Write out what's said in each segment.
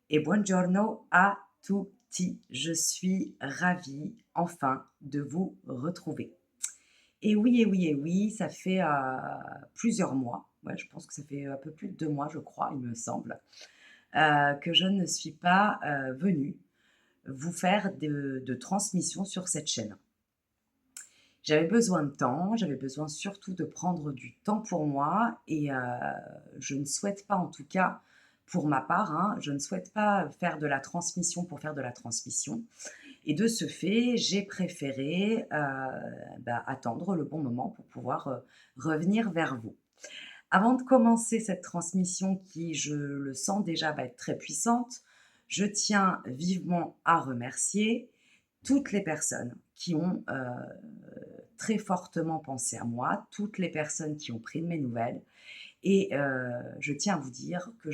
Et buongiorno a tutti. Je suis ravie enfin de vous retrouver. Et oui, ça fait plusieurs mois, ouais, je pense que ça fait un peu plus de 2 mois, je crois, il me semble, que je ne suis pas venue vous faire de transmission sur cette chaîne. J'avais besoin de temps, j'avais besoin surtout de prendre du temps pour moi et je ne souhaite pas en tout cas, pour ma part, hein, je ne souhaite pas faire de la transmission pour faire de la transmission et de ce fait, j'ai préféré, attendre le bon moment pour pouvoir, revenir vers vous. Avant de commencer cette transmission qui, je le sens déjà, va être très puissante, je tiens vivement à remercier toutes les personnes qui ont, très fortement pensé à moi, toutes les personnes qui ont pris de mes nouvelles et je tiens à vous dire que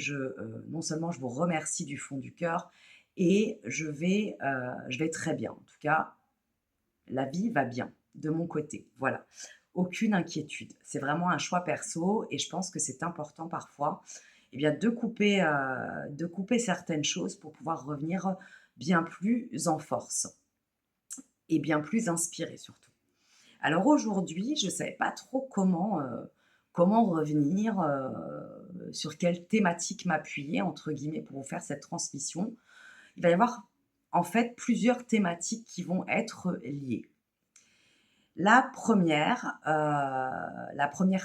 non seulement je vous remercie du fond du cœur et je vais très bien. En tout cas, la vie va bien de mon côté, voilà. Aucune inquiétude. C'est vraiment un choix perso et je pense que c'est important parfois, eh bien, de couper certaines choses pour pouvoir revenir bien plus en force et bien plus inspiré surtout. Alors aujourd'hui, je ne savais pas trop comment revenir, sur quelle thématique «m'appuyer» entre guillemets pour vous faire cette transmission. Il va y avoir en fait plusieurs thématiques qui vont être liées. La première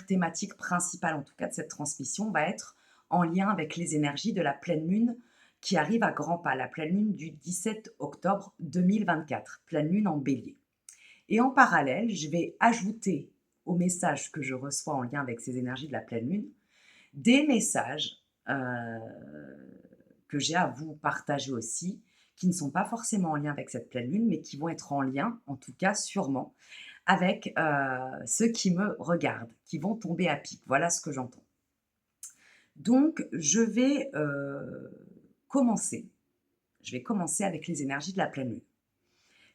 thématique principale, en tout cas de cette transmission, va être en lien avec les énergies de la pleine lune qui arrive à grands pas, la pleine lune du 17 octobre 2024, pleine lune en bélier. Et en parallèle, je vais ajouter aux messages que je reçois en lien avec ces énergies de la pleine lune, des messages que j'ai à vous partager aussi, qui ne sont pas forcément en lien avec cette pleine lune, mais qui vont être en lien, en tout cas sûrement, avec ceux qui me regardent, qui vont tomber à pic. Voilà ce que j'entends. Donc, commencer. Je vais commencer avec les énergies de la pleine lune.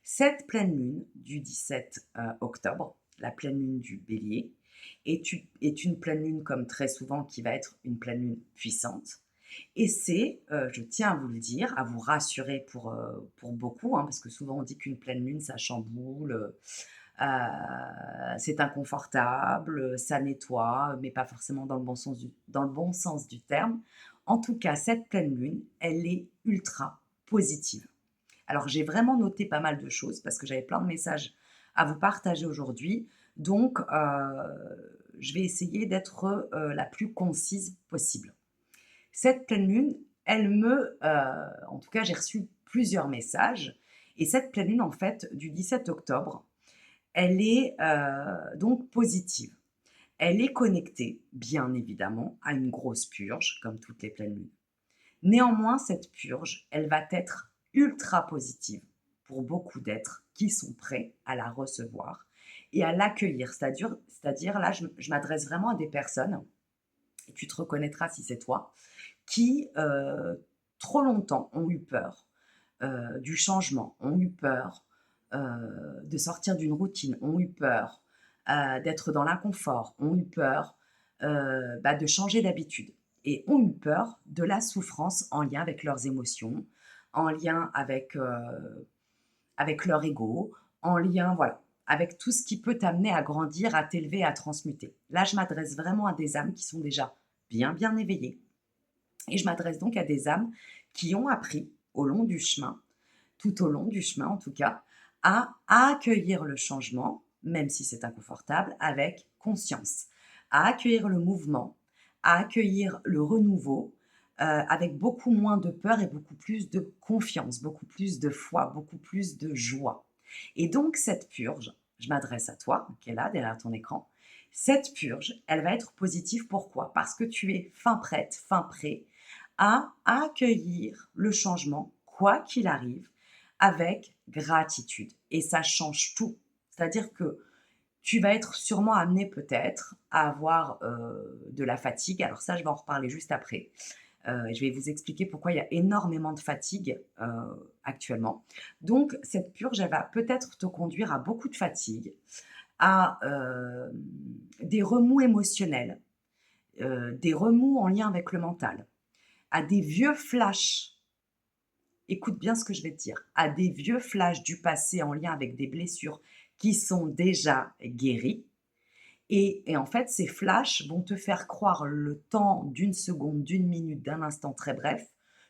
Cette pleine lune du 17 octobre, la pleine lune du bélier, est une pleine lune, comme très souvent, qui va être une pleine lune puissante. Et c'est, je tiens à vous le dire, à vous rassurer pour beaucoup, hein, parce que souvent on dit qu'une pleine lune, ça chamboule, c'est inconfortable, ça nettoie, mais pas forcément dans le bon sens du terme. En tout cas, cette pleine lune, elle est ultra positive. Alors j'ai vraiment noté pas mal de choses parce que j'avais plein de messages à vous partager aujourd'hui. Donc je vais essayer d'être, la plus concise possible. Cette pleine lune, en tout cas j'ai reçu plusieurs messages et cette pleine lune en fait du 17 octobre, elle est, donc positive. Elle est connectée, bien évidemment, à une grosse purge comme toutes les pleines lunes. Néanmoins, cette purge, elle va être ultra positive pour beaucoup d'êtres qui sont prêts à la recevoir et à l'accueillir. C'est-à-dire là, je m'adresse vraiment à des personnes, et tu te reconnaîtras si c'est toi, qui trop longtemps ont eu peur du changement, ont eu peur de sortir d'une routine, ont eu peur d'être dans l'inconfort, ont eu peur de changer d'habitude et ont eu peur de la souffrance en lien avec leurs émotions, en lien avec leur ego, en lien, voilà, avec tout ce qui peut t'amener à grandir, à t'élever, à transmuter. Là, je m'adresse vraiment à des âmes qui sont déjà bien éveillées. Et je m'adresse donc à des âmes qui ont appris au long du chemin, tout au long du chemin en tout cas, à accueillir le changement, même si c'est inconfortable, avec conscience, à accueillir le mouvement, à accueillir le renouveau, avec beaucoup moins de peur et beaucoup plus de confiance, beaucoup plus de foi, beaucoup plus de joie. Et donc cette purge, je m'adresse à toi, qui est là derrière ton écran, cette purge, elle va être positive. Pourquoi? Parce que tu es fin prête, fin prêt à accueillir le changement, quoi qu'il arrive, avec gratitude. Et ça change tout. C'est-à-dire que tu vas être sûrement amené peut-être à avoir de la fatigue. Alors ça, je vais en reparler juste après. Je vais vous expliquer pourquoi il y a énormément de fatigue actuellement. Donc, cette purge, elle va peut-être te conduire à beaucoup de fatigue, à des remous émotionnels, des remous en lien avec le mental, à des vieux flashs écoute bien ce que je vais te dire, à des vieux flashs du passé en lien avec des blessures qui sont déjà guéries. Et en fait, ces flashs vont te faire croire le temps d'une seconde, d'une minute, d'un instant très bref,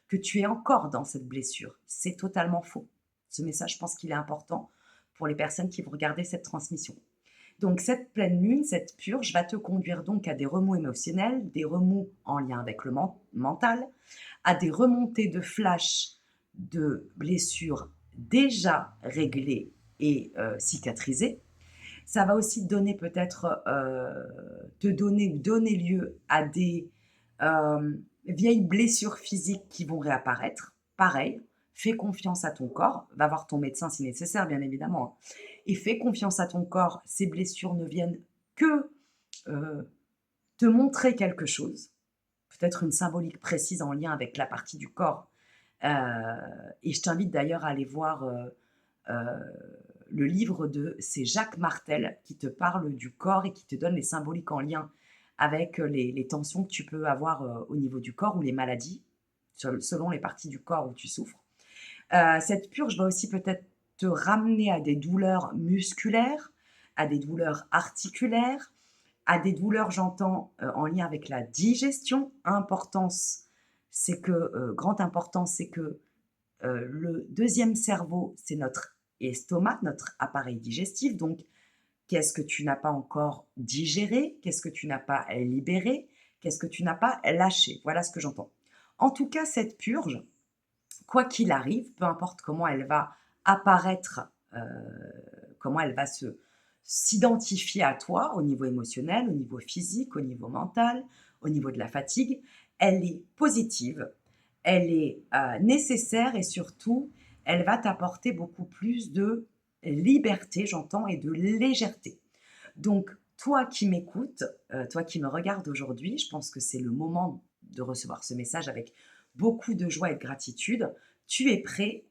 que tu es encore dans cette blessure. C'est totalement faux. Ce message, je pense qu'il est important pour les personnes qui vont regarder cette transmission. Donc cette pleine lune, cette purge va te conduire donc à des remous émotionnels, des remous en lien avec le mental, à des remontées de flash de blessures déjà réglées et cicatrisées. Ça va aussi donner peut-être, te donner ou donner lieu à des vieilles blessures physiques qui vont réapparaître. Pareil, fais confiance à ton corps, va voir ton médecin si nécessaire, bien évidemment, hein, et fais confiance à ton corps. Ces blessures ne viennent que te montrer quelque chose, peut-être une symbolique précise en lien avec la partie du corps. Euh, et je t'invite d'ailleurs à aller voir euh, le livre c'est Jacques Martel qui te parle du corps et qui te donne les symboliques en lien avec les tensions que tu peux avoir au niveau du corps ou les maladies, selon les parties du corps où tu souffres. Cette purge va aussi peut-être te ramener à des douleurs musculaires, à des douleurs articulaires, à des douleurs, j'entends, en lien avec la digestion. Grande importance, c'est que le deuxième cerveau, c'est notre estomac, notre appareil digestif. Donc, qu'est-ce que tu n'as pas encore digéré? Qu'est-ce que tu n'as pas libéré? Qu'est-ce que tu n'as pas lâché? Voilà ce que j'entends. En tout cas, cette purge, quoi qu'il arrive, peu importe comment elle va apparaître, comment elle va s'identifier à toi au niveau émotionnel, au niveau physique, au niveau mental, au niveau de la fatigue, elle est positive, elle est nécessaire et surtout, elle va t'apporter beaucoup plus de liberté, j'entends, et de légèreté. Donc, toi qui m'écoutes, toi qui me regardes aujourd'hui, je pense que c'est le moment de recevoir ce message avec beaucoup de joie et de gratitude. Tu es prêt,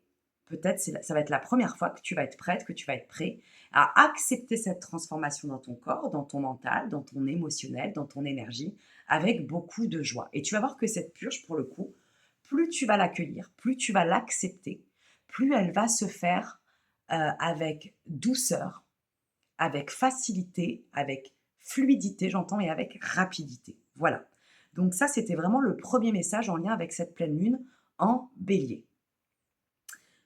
peut-être ça va être la première fois que tu vas être prête, que tu vas être prêt à accepter cette transformation dans ton corps, dans ton mental, dans ton émotionnel, dans ton énergie, avec beaucoup de joie. Et tu vas voir que cette purge, pour le coup, plus tu vas l'accueillir, plus tu vas l'accepter, plus elle va se faire avec douceur, avec facilité, avec fluidité, j'entends, et avec rapidité. Voilà. Donc ça, c'était vraiment le premier message en lien avec cette pleine lune en bélier.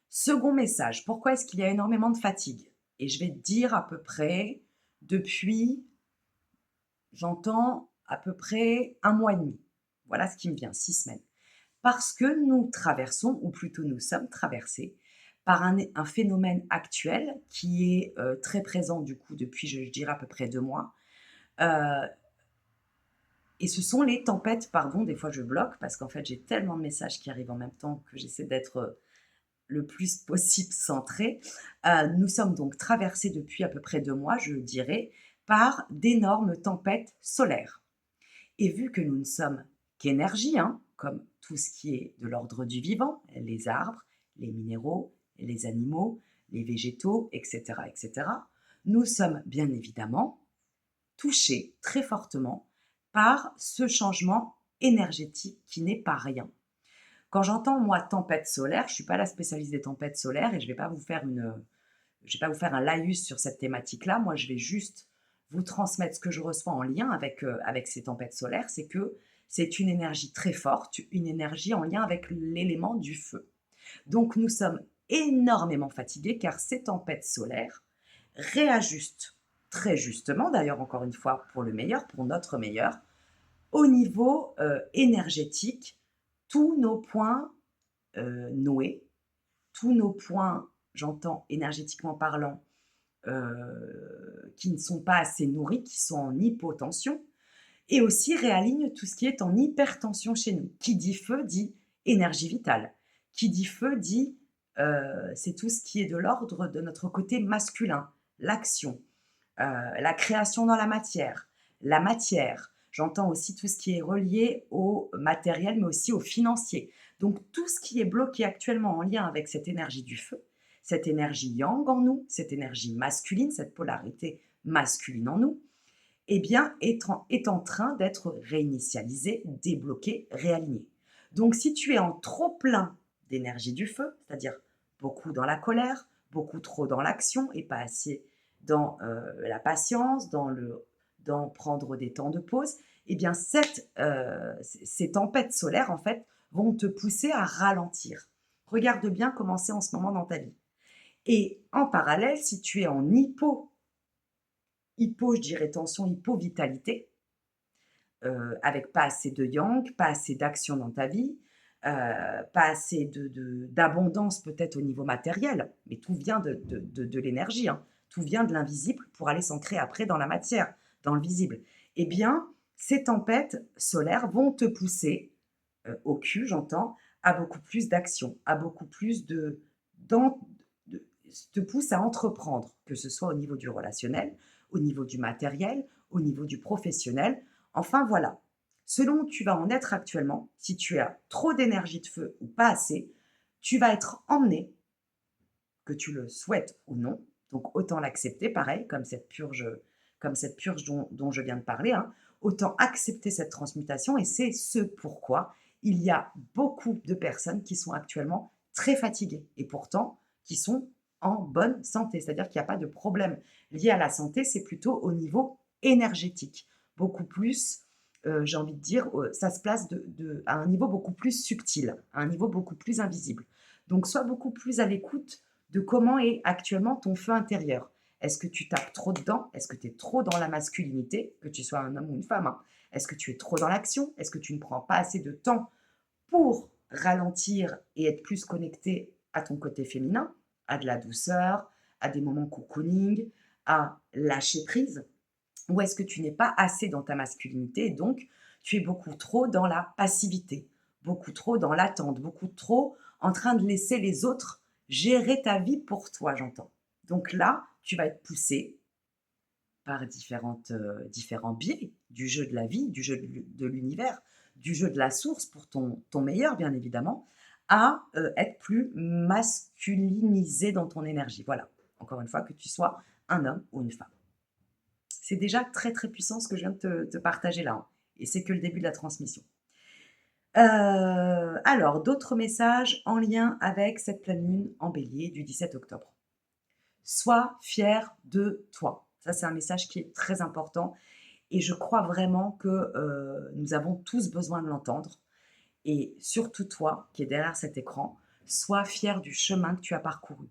Second message, pourquoi est-ce qu'il y a énormément de fatigue? Et je vais te dire à peu près depuis, j'entends, à peu près un mois et demi. Voilà ce qui me vient, 6 semaines. Parce que nous traversons, ou plutôt nous sommes traversés, par un phénomène actuel qui est très présent du coup depuis, je dirais, à peu près 2 mois. Euh, et ce sont les tempêtes, pardon, des fois je bloque parce qu'en fait j'ai tellement de messages qui arrivent en même temps que j'essaie d'être le plus possible centré. Nous sommes donc traversés depuis à peu près 2 mois, je dirais, par d'énormes tempêtes solaires. Et vu que nous ne sommes qu'énergie, hein, comme tout ce qui est de l'ordre du vivant, les arbres, les minéraux, les animaux, les végétaux, etc., etc., nous sommes bien évidemment touchés très fortement par ce changement énergétique qui n'est pas rien. Quand j'entends, moi, tempête solaire, je ne suis pas la spécialiste des tempêtes solaires et je ne vais pas vous faire un laïus sur cette thématique-là. Moi, je vais juste vous transmettre ce que je reçois en lien avec ces tempêtes solaires. C'est que c'est une énergie très forte, une énergie en lien avec l'élément du feu. Donc, nous sommes énormément fatigués car ces tempêtes solaires réajustent très justement, d'ailleurs, encore une fois, pour le meilleur, pour notre meilleur, au niveau énergétique, tous nos points noués, tous nos points, j'entends énergétiquement parlant, qui ne sont pas assez nourris, qui sont en hypotension, et aussi réaligne tout ce qui est en hypertension chez nous. Qui dit feu dit énergie vitale. Qui dit feu dit c'est tout ce qui est de l'ordre de notre côté masculin, l'action, la création dans la matière. J'entends aussi tout ce qui est relié au matériel, mais aussi au financier. Donc tout ce qui est bloqué actuellement en lien avec cette énergie du feu, cette énergie yang en nous, cette énergie masculine, cette polarité masculine en nous, eh bien, est en train d'être réinitialisé, débloqué, réaligné. Donc si tu es en trop plein d'énergie du feu, c'est-à-dire beaucoup dans la colère, beaucoup trop dans l'action et pas assez dans la patience, dans prendre des temps de pause, eh bien ces tempêtes solaires, en fait, vont te pousser à ralentir. Regarde bien comment c'est en ce moment dans ta vie. Et en parallèle, si tu es en je dirais tension, hypovitalité, avec pas assez de yang, pas assez d'action dans ta vie, pas assez d'abondance peut-être au niveau matériel, mais tout vient de l'énergie, hein. Tout vient de l'invisible pour aller s'ancrer après dans la matière, dans le visible. Eh bien, ces tempêtes solaires vont te pousser, au cul j'entends, à beaucoup plus d'action, à beaucoup plus d'en de te pousse à entreprendre, que ce soit au niveau du relationnel, au niveau du matériel, au niveau du professionnel. Enfin voilà, selon où tu vas en être actuellement, si tu as trop d'énergie de feu ou pas assez, tu vas être emmené, que tu le souhaites ou non, donc autant l'accepter, pareil, comme cette purge dont je viens de parler, hein, autant accepter cette transmutation et c'est ce pourquoi il y a beaucoup de personnes qui sont actuellement très fatiguées et pourtant qui sont en bonne santé, c'est-à-dire qu'il n'y a pas de problème lié à la santé, c'est plutôt au niveau énergétique, beaucoup plus, j'ai envie de dire, ça se place à un niveau beaucoup plus subtil, à un niveau beaucoup plus invisible. Donc sois beaucoup plus à l'écoute de comment est actuellement ton feu intérieur. Est-ce que tu tapes trop dedans? Est-ce que tu es trop dans la masculinité, que tu sois un homme ou une femme, hein? Est-ce que tu es trop dans l'action? Est-ce que tu ne prends pas assez de temps pour ralentir et être plus connecté à ton côté féminin, à de la douceur, à des moments cocooning, à lâcher prise? Ou est-ce que tu n'es pas assez dans ta masculinité et donc tu es beaucoup trop dans la passivité, beaucoup trop dans l'attente, beaucoup trop en train de laisser les autres gérer ta vie pour toi, j'entends. Donc là, tu vas être poussé par différents biais du jeu de la vie, du jeu de l'univers, du jeu de la source pour ton meilleur, bien évidemment, à être plus masculinisé dans ton énergie. Voilà, encore une fois, que tu sois un homme ou une femme. C'est déjà très, très puissant ce que je viens de te partager là, hein, et c'est que le début de la transmission. Alors, d'autres messages en lien avec cette pleine lune en bélier du 17 octobre. Sois fier de toi. Ça, c'est un message qui est très important et je crois vraiment que nous avons tous besoin de l'entendre. Et surtout toi, qui es derrière cet écran, sois fier du chemin que tu as parcouru.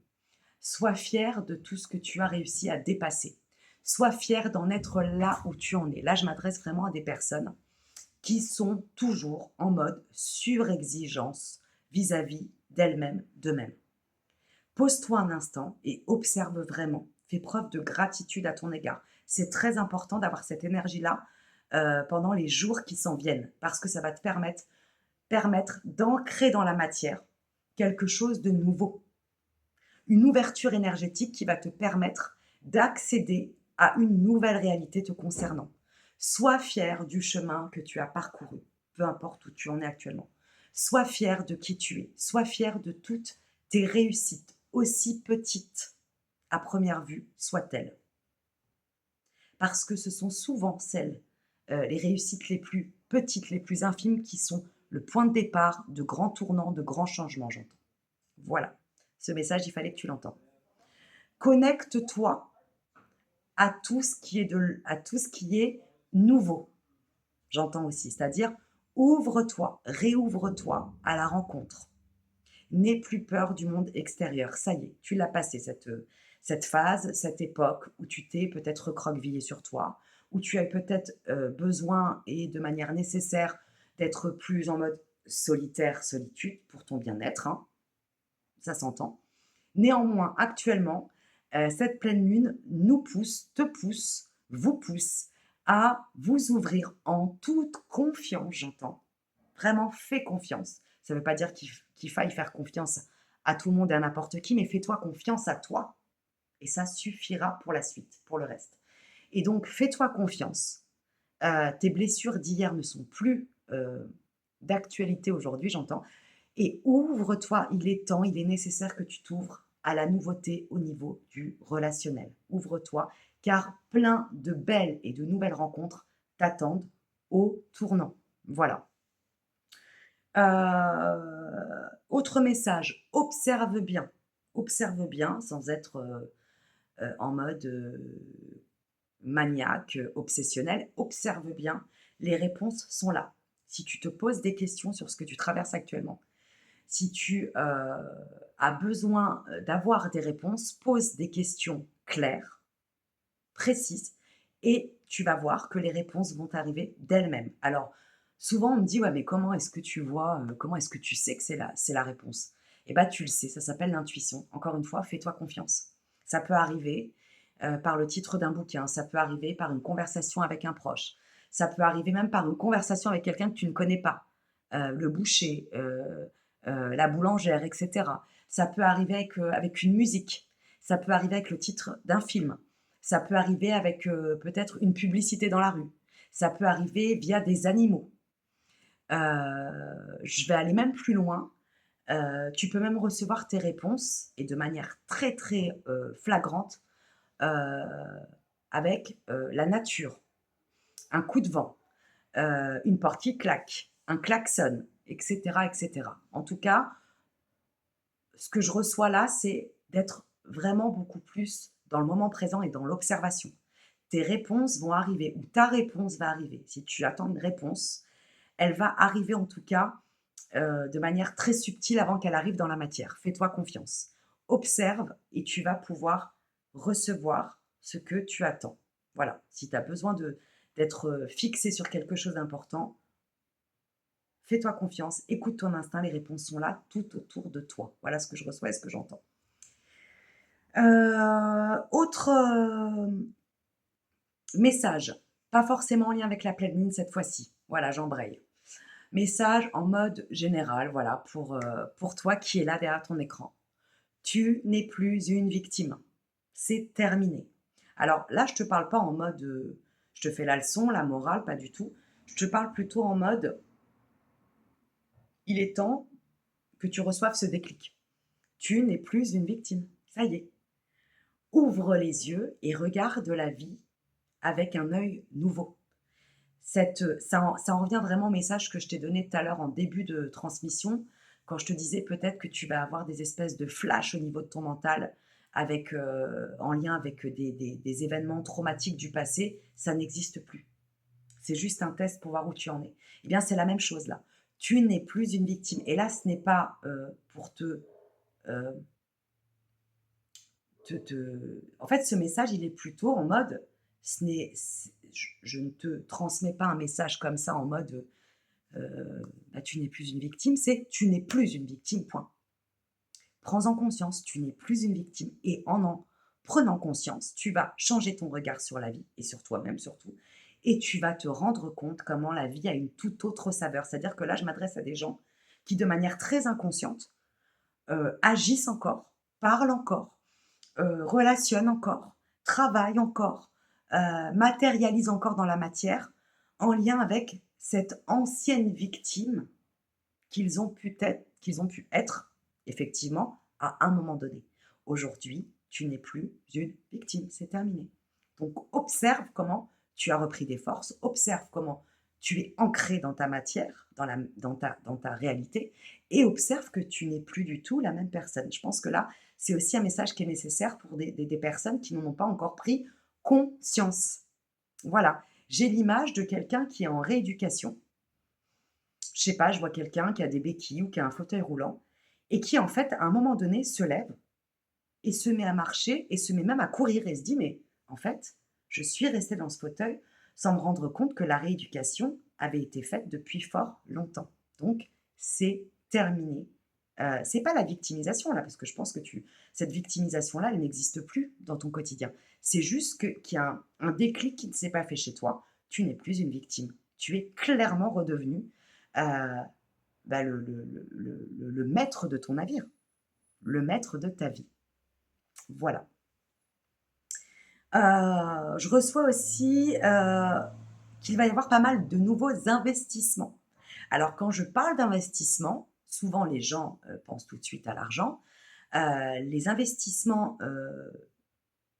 Sois fier de tout ce que tu as réussi à dépasser. Sois fier d'en être là où tu en es. Là, je m'adresse vraiment à des personnes qui sont toujours en mode surexigence vis-à-vis d'elles-mêmes, d'eux-mêmes. Pose-toi un instant et observe vraiment. Fais preuve de gratitude à ton égard. C'est très important d'avoir cette énergie-là pendant les jours qui s'en viennent parce que ça va te permettre d'ancrer dans la matière quelque chose de nouveau. Une ouverture énergétique qui va te permettre d'accéder à une nouvelle réalité te concernant. Sois fier du chemin que tu as parcouru, peu importe où tu en es actuellement. Sois fier de qui tu es. Sois fier de toutes tes réussites, aussi petites à première vue soient-elles. Parce que ce sont souvent les réussites les plus petites, les plus infimes, qui sont le point de départ de grands tournants, de grands changements, j'entends. Voilà, ce message, il fallait que tu l'entendes. Connecte-toi à tout ce qui est nouveau. J'entends aussi, c'est-à-dire ouvre-toi, réouvre-toi à la rencontre. N'aie plus peur du monde extérieur. Ça y est, tu l'as passé cette phase, cette époque où tu t'es peut-être recroquevillé sur toi, où tu as peut-être besoin et de manière nécessaire d'être plus en mode solitaire, solitude pour ton bien-être, hein. Ça s'entend. Néanmoins, actuellement, cette pleine lune nous pousse, te pousse, vous pousse à vous ouvrir en toute confiance, j'entends. Vraiment, fais confiance. Ça ne veut pas dire qu'il faille faire confiance à tout le monde et à n'importe qui, mais fais-toi confiance à toi. Et ça suffira pour la suite, pour le reste. Et donc, fais-toi confiance. Tes blessures d'hier ne sont plus d'actualité aujourd'hui, j'entends. Et ouvre-toi, il est temps, il est nécessaire que tu t'ouvres à la nouveauté au niveau du relationnel. Ouvre-toi, car plein de belles et de nouvelles rencontres t'attendent au tournant. Voilà. Autre message, observe bien sans être, en mode, maniaque, obsessionnel. Observe bien, les réponses sont là. Si tu te poses des questions sur ce que tu traverses actuellement, si tu, as besoin, d'avoir des réponses, pose des questions claires, précises et tu vas voir que les réponses vont arriver d'elles-mêmes. Alors, souvent on me dit: «Ouais, mais comment est-ce que tu vois, comment est-ce que tu sais que c'est la réponse?» Et bah, tu le sais, ça s'appelle l'intuition. Encore une fois, fais-toi confiance. Ça peut arriver, par le titre d'un bouquin, ça peut arriver par une conversation avec un proche, ça peut arriver même par une conversation avec quelqu'un que tu ne connais pas, le boucher, la boulangère et cetera. Ça peut arriver avec une musique, ça peut arriver avec le titre d'un film. Ça peut arriver avec, peut-être une publicité dans la rue. Ça peut arriver via des animaux. Je vais aller même plus loin, tu peux même recevoir tes réponses et de manière très, très, flagrante, heu, avec, la nature, un coup de vent, une porte qui claque, un klaxon et cetera et cetera. En tout cas, ce que je reçois là, c'est d'être vraiment beaucoup plus dans le moment présent et dans l'observation. Tes réponses vont arriver ou ta réponse va arriver. Si tu attends une réponse, elle va arriver en tout cas, de manière très subtile avant qu'elle arrive dans la matière. Fais-toi confiance. Observe et tu vas pouvoir recevoir ce que tu attends. Voilà, si tu as besoin d'être, fixé sur quelque chose d'important, fais-toi confiance, écoute ton instinct, les réponses sont là, tout autour de toi. Voilà ce que je reçois et ce que j'entends. Autre, message, pas forcément en lien avec la pleine lune cette fois-ci. Voilà, j'embraye. Message en mode général, voilà, pour toi qui es là derrière ton écran. Tu n'es plus une victime. C'est terminé. Alors là, je te parle pas en mode, je te fais la leçon, la morale, pas du tout. Je te parle plutôt en mode, il est temps que tu reçoives ce déclic. Tu n'es plus une victime. Ça y est. Ouvre les yeux et regarde la vie avec un œil nouveau. Ça en revient vraiment au message que je t'ai donné tout à l'heure en début de transmission, quand je te disais peut-être que tu vas avoir des espèces de flashs au niveau de ton mental avec, en lien avec des événements traumatiques du passé, ça n'existe plus. C'est juste un test pour voir où tu en es. Eh bien, c'est la même chose là. Tu n'es plus une victime et là, ce n'est pas, pour heu, en fait, ce message, il est plutôt en mode, ce n'est c je ne te transmets pas un message comme ça en mode, bah, tu n'es plus une victime, c'est tu n'es plus une victime, point. Prends-en conscience, tu n'es plus une victime et en prenant conscience, tu vas changer ton regard sur la vie et sur toi-même surtout et tu vas te rendre compte comment la vie a une toute autre saveur. C'est-à-dire que là, je m'adresse à des gens qui, de manière très inconsciente, agissent encore, parlent encore, relationnent encore, travaillent encore, matérialisent encore dans la matière en lien avec cette ancienne victime qu'ils ont pu être effectivement à un moment donné. Aujourd'hui, tu n'es plus une victime, c'est terminé. Donc observe comment tu as repris des forces, observe comment tu es ancré dans ta matière, dans ta réalité, et observe que tu n'es plus du tout la même personne. Je pense que là, c'est aussi un message qui est nécessaire pour des personnes qui n'en ont pas encore pris conscience. Voilà, j'ai l'image de quelqu'un qui est en rééducation. Je sais pas, je vois quelqu'un qui a des béquilles ou qui a un fauteuil roulant et qui, en fait, à un moment donné, se lève et se met à marcher et se met même à courir et se dit: «Mais en fait, je suis resté dans ce fauteuil sans me rendre compte que la rééducation avait été faite depuis fort longtemps. Donc c'est terminé». C'est pas la victimisation là, parce que je pense que tu cette victimisation-là, elle n'existe plus dans ton quotidien. C'est juste qu'il y a un déclic qui ne s'est pas fait chez toi. Tu n'es plus une victime. Tu es clairement redevenu, heu, bah, le maître de ton navire, le maître de ta vie. Voilà. Je reçois aussi, qu'il va y avoir pas mal de nouveaux investissements. Alors quand je parle d'investissement, souvent les gens, pensent tout de suite à l'argent. Les investissements,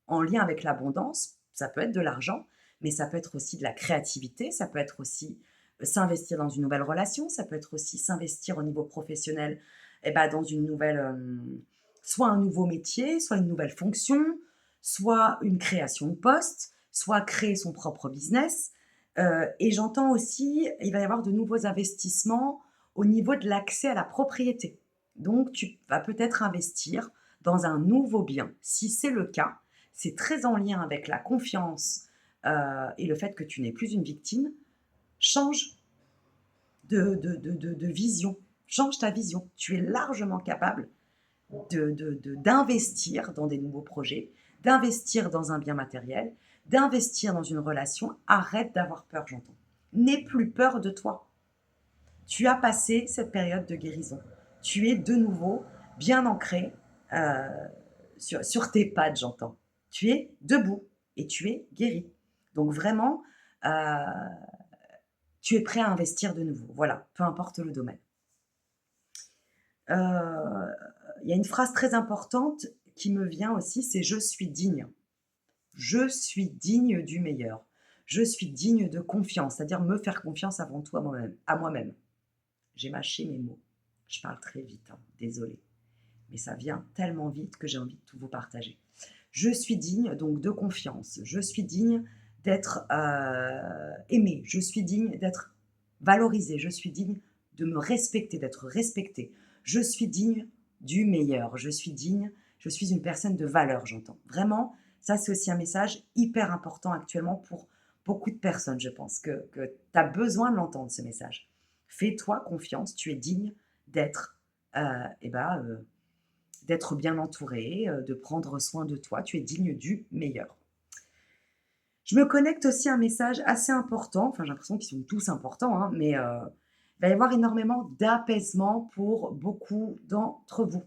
en lien avec l'abondance, ça peut être de l'argent, mais ça peut être aussi de la créativité, ça peut être aussi, s'investir dans une nouvelle relation, ça peut être aussi s'investir au niveau professionnel et bah, dans une nouvelle, soit un nouveau métier, soit une nouvelle fonction, soit une création de poste, soit créer son propre business. Et j'entends aussi, il va y avoir de nouveaux investissements au niveau de l'accès à la propriété. Donc tu vas peut-être investir dans un nouveau bien. Si c'est le cas, c'est très en lien avec la confiance, et le fait que tu n'es plus une victime. Change de vision, change ta vision. Tu es largement capable d'investir dans des nouveaux projets, d'investir dans un bien matériel, d'investir dans une relation. Arrête d'avoir peur, j'entends. N'aie plus peur de toi. Tu as passé cette période de guérison. Tu es de nouveau bien ancré, euh, sur tes pattes, j'entends. Tu es debout et tu es guéri. Donc vraiment, euh, tu es prêt à investir de nouveau. Voilà, peu importe le domaine. Il y a une phrase très importante qui me vient aussi, c'est je suis digne. Je suis digne du meilleur. Je suis digne de confiance, c'est-à-dire me faire confiance avant tout à moi-même. J'ai mâché mes mots. Je parle très vite, hein, désolée. Mais ça vient tellement vite que j'ai envie de tout vous partager. Je suis digne donc de confiance. Je suis digne d'être aimée. Je suis digne d'être valorisée. Je suis digne de me respecter, d'être respectée. Je suis digne du meilleur. Je suis digne. Je suis une personne de valeur, j'entends. Vraiment, ça c'est aussi un message hyper important actuellement pour beaucoup de personnes, je pense, que tu as besoin de l'entendre, ce message. Fais-toi confiance, tu es digne d'être d'être bien entouré, de prendre soin de toi, tu es digne du meilleur. Je me connecte aussi à un message assez important, enfin j'ai l'impression qu'ils sont tous importants, hein, mais il va y avoir énormément d'apaisement pour beaucoup d'entre vous.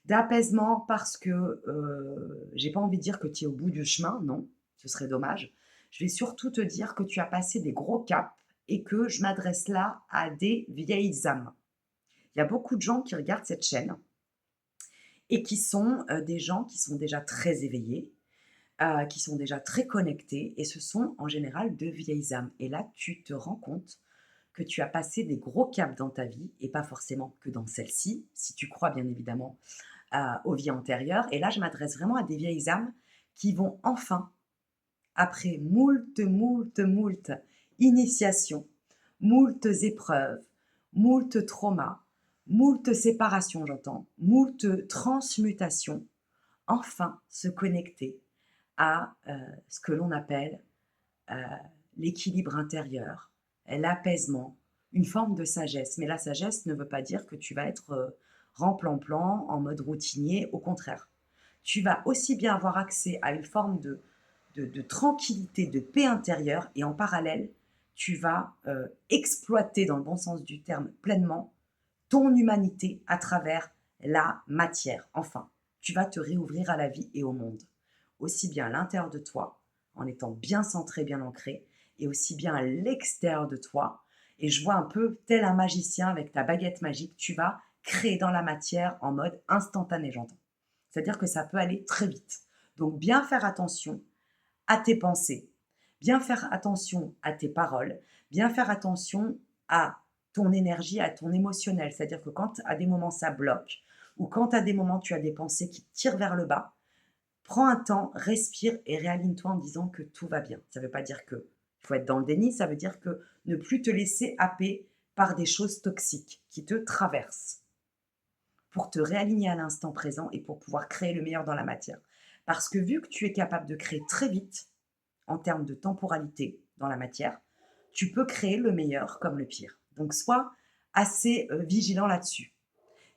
D'apaisement parce que j'ai pas envie de dire que tu es au bout du chemin, non, ce serait dommage. Je vais surtout te dire que tu as passé des gros caps et que je m'adresse là à des vieilles âmes. Il y a beaucoup de gens qui regardent cette chaîne et qui sont des gens qui sont déjà très éveillés, qui sont déjà très connectés, et ce sont en général de vieilles âmes. Et là, tu te rends compte que tu as passé des gros caps dans ta vie, et pas forcément que dans celle-ci, si tu crois bien évidemment aux vies antérieures. Et là, je m'adresse vraiment à des vieilles âmes qui vont enfin, après moult initiations, moult épreuves, moult traumas, moult séparations, j'entends, moult transmutations, enfin se connecter à ce que l'on appelle euh, l'équilibre intérieur, l'apaisement, une forme de sagesse. Mais la sagesse ne veut pas dire que tu vas être remplan-plan, en mode routinier, au contraire. Tu vas aussi bien avoir accès à une forme de tranquillité, de paix intérieure, et en parallèle, tu vas exploiter, dans le bon sens du terme, pleinement ton humanité à travers la matière. Enfin, tu vas te réouvrir à la vie et au monde, aussi bien à l'intérieur de toi, en étant bien centré, bien ancré, et aussi bien à l'extérieur de toi. Et je vois un peu tel un magicien avec ta baguette magique, tu vas créer dans la matière en mode instantané, j'entends. C'est-à-dire que ça peut aller très vite. Donc bien faire attention à tes pensées, bien faire attention à tes paroles, bien faire attention à ton énergie, à ton émotionnel. C'est-à-dire que quand à des moments ça bloque, ou quand à des moments tu as des pensées qui te tirent vers le bas, prends un temps, respire et réaligne-toi en disant que tout va bien. Ça ne veut pas dire que il faut être dans le déni, ça veut dire que ne plus te laisser happer par des choses toxiques qui te traversent, pour te réaligner à l'instant présent et pour pouvoir créer le meilleur dans la matière. Parce que vu que tu es capable de créer très vite, en termes de temporalité dans la matière, tu peux créer le meilleur comme le pire. Donc sois assez vigilant là-dessus.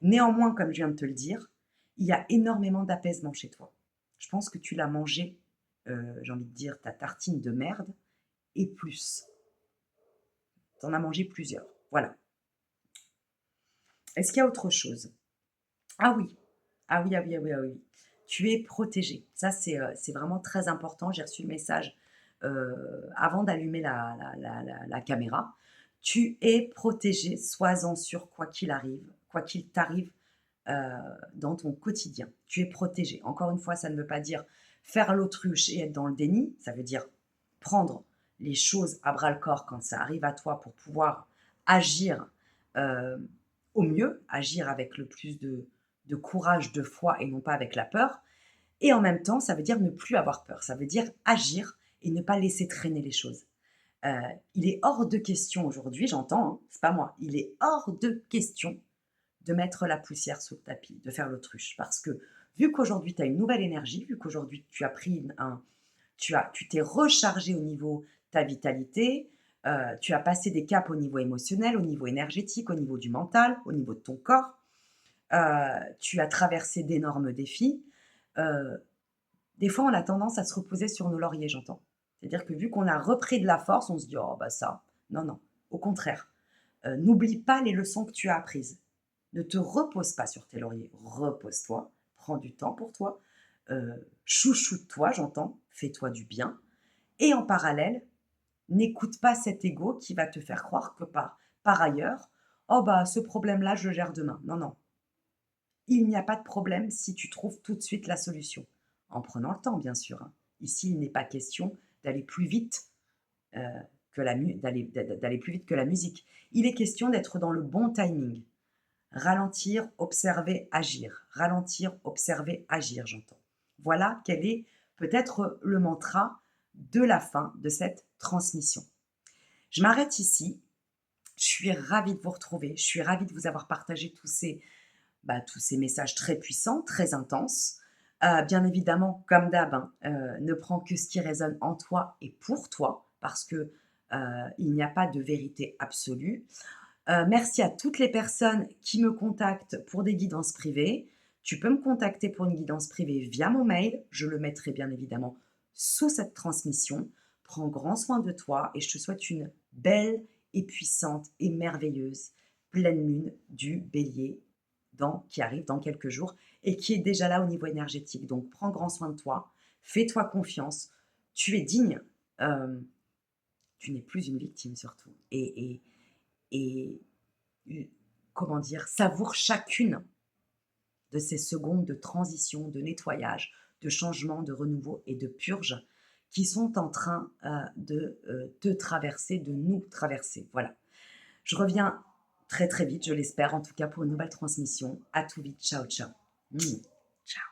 Néanmoins, comme je viens de te le dire, il y a énormément d'apaisement chez toi. Je pense que tu l'as mangé, j'ai envie de dire, ta tartine de merde, et plus. Tu en as mangé plusieurs. Voilà. Est-ce qu'il y a autre chose? Ah oui. Ah oui, ah oui, ah oui, ah oui. Tu es protégé. Ça, c'est vraiment très important. J'ai reçu le message avant d'allumer la caméra. Tu es protégé. Sois-en sûr, quoi qu'il arrive, quoi qu'il t'arrive dans ton quotidien. Tu es protégé. Encore une fois, ça ne veut pas dire faire l'autruche et être dans le déni. Ça veut dire prendre les choses à bras le corps quand ça arrive à toi pour pouvoir agir euh, au mieux, agir avec le plus de courage, de foi et non pas avec la peur. Et en même temps, ça veut dire ne plus avoir peur. Ça veut dire agir et ne pas laisser traîner les choses. Heu, il est hors de question aujourd'hui, j'entends, hein, c'est pas moi, il est hors de question de mettre la poussière sous le tapis, de faire l'autruche. Parce que vu qu'aujourd'hui tu as une nouvelle énergie, vu qu'aujourd'hui tu as pris un tu t'es rechargé au niveau ta vitalité, tu as passé des caps au niveau émotionnel, au niveau énergétique, au niveau du mental, au niveau de ton corps, tu as traversé d'énormes défis. Heu, des fois, on a tendance à se reposer sur nos lauriers, j'entends. C'est-à-dire que vu qu'on a repris de la force, on se dit: «Oh bah ça». Non, non, au contraire, n'oublie pas les leçons que tu as apprises. Ne te repose pas sur tes lauriers. Repose-toi, prends du temps pour toi, chouchoute-toi, j'entends, fais-toi du bien et en parallèle, n'écoute pas cet ego qui va te faire croire que par ailleurs: «Oh bah ce problème-là, je le gère demain». Non, non, il n'y a pas de problème si tu trouves tout de suite la solution. En prenant le temps, bien sûr, hein. Ici, il n'est pas question d'aller plus vite, heu, que la mu d'aller plus vite que la musique. Il est question d'être dans le bon timing. Ralentir, observer, agir. Ralentir, observer, agir, j'entends. Voilà quel est peut-être le mantra de la fin de cette transmission. Je m'arrête ici. Je suis ravie de vous retrouver. Je suis ravie de vous avoir partagé tous ces messages très puissants, très intenses. Bien évidemment, comme d'hab, hein, ne prends que ce qui résonne en toi et pour toi, parce que il n'y a pas de vérité absolue. Merci à toutes les personnes qui me contactent pour des guidances privées. Tu peux me contacter pour une guidance privée via mon mail. Je le mettrai bien évidemment sous cette transmission. Prends grand soin de toi et je te souhaite une belle et puissante et merveilleuse pleine lune du bélier qui arrive dans quelques jours et qui est déjà là au niveau énergétique. Donc prends grand soin de toi, fais-toi confiance, tu es digne, euh, tu n'es plus une victime surtout. Et comment dire, savoure chacune de ces secondes de transition, de nettoyage, de changement, de renouveau et de purge qui sont en train de te traverser, de nous traverser. Voilà. Je reviens très très vite, je l'espère, en tout cas pour une nouvelle transmission. À tout vite. Ciao, ciao. Ciao.